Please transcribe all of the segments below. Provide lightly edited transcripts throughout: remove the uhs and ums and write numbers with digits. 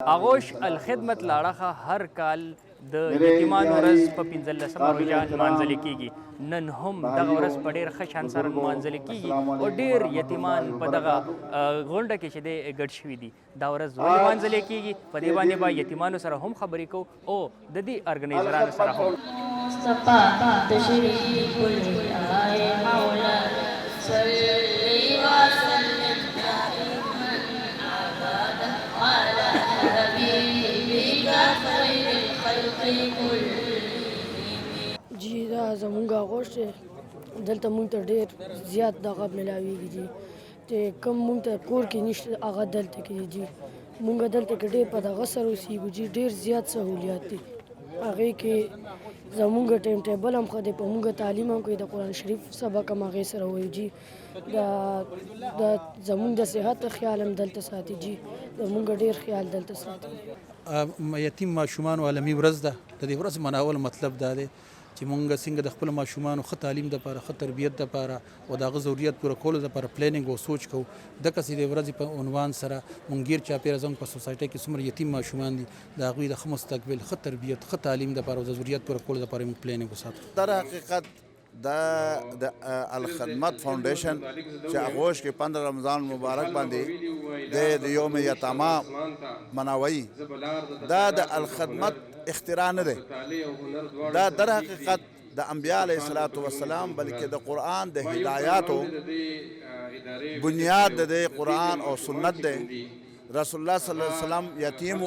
آغوش الخدمت لاړخه هر کال د یتیمانو ورځ په 15مه روژه نمانځل کیږي. نن هم دغه ورځ په ډېر ښه شان سره نمانځل کیږي او ډېر یتیمان په دغه غونډه کې چې دی ګډ شوي دي. دا ورځ ولې نمانځل کیږي په دې باندې به یتیمانو سره هم خبرې کوو او د دې ارګنایزرانو سره هم. جی دا زمونږ آغوش دی، دلته مونږ ته ډېر زیات دغه میلاویږي جی چې کوم مونږ ته کور کې نشته هغه دلته کې جی. مونږ دلته کې ډېر په دغه سره اوسېږو جی، ډېر زیات سهولیات دي. هغې کې زمونږ ټایم ټیبل هم ښه دی، په مونږ تعلیم هم کوي، د قرآن شریف سبق هم هغې سره وایي جی. د زمونږ د صحت خیال هم دلته ساتي جی، زمونږ ډېر خیال دلته ساتي. یتیم ماشومانو عالمي ورځ ده. د دې ورځ مناول مطلب دا دی چې مونږ څنګه د خپل ماشومانو ښه تعلیم دپاره، ښه تربیت دپاره او د هغه ضرورت پوره کولو دپاره پلانینګ او سوچ کوو. دقسې د ورځې په عنوان سره مونږ ګیر چاپېره زموږ په سوسایټۍ کې څومره یتیم ماشومان دي، د هغوی د ښه مستقبل، ښه تربیت، ښه تعلیم دپاره او د ضرورت پوره کولو دپاره مونږ پلانینګ وساتو. در حقیقت دا د الخدمت فاونډیشن چې آغوش کې 15 رمضان مبارک باندې د یوم یتاما مناوي، دا د الخدمت اختراع نه دی. دا در حقیقت د انبیاء علیه السلام بلکې د قرآن د هدایاتو بنیاد د قرآن او سنت دی. رسول الله صلی الله علیه وسلم یتیم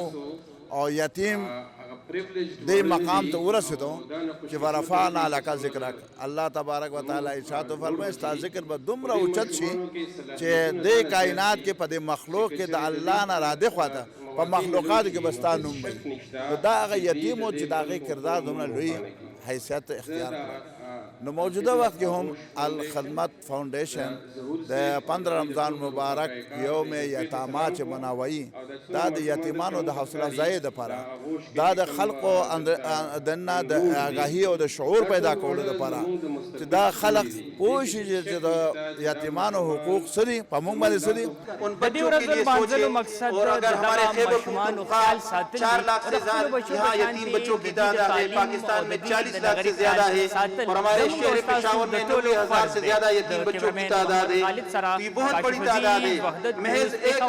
او یتیم دې مقام ته ورسېدو چې ورفعنا لک ذکرک. الله تبارک وتعالی ارشاد فرمایي ستا ذکر به دومره اوچت شي چې دې کائنات کې په دې مخلوق کې د الله نه راده خواته په مخلوقاتو کې به ستا نوم وي. نو دا هغه یتیم و چې د هغې کردار دومره لوی حیثیت اختیار کړه. نو موجوده وخت کې هم الخدمت فاونډیشن د 15 رمضان مبارک یوم یتاما چې مناوي، دا د یتیمانو د حوصله افزایۍ دپاره، دا د خلقو دننه د آګاهي او د شعور پیدا کولو دپاره چې دا خلق پوه شي چې د یتیمانو حقوق څه دي، په موږ باندې څه دي. د دې ورځ نمانځلو مقصد د دغه ماشومانو خیال ساتل دي. 4 लाख से यहाँ यतीम बच्चों की तादाद है। पाकिस्तान में 40 लाख से ज्यादा है और हमारे शहर पेशावर में 90,000 से ज्यादा यतीम बच्चों की तादाद है। ये बहुत बड़ी तादाद है। महज एक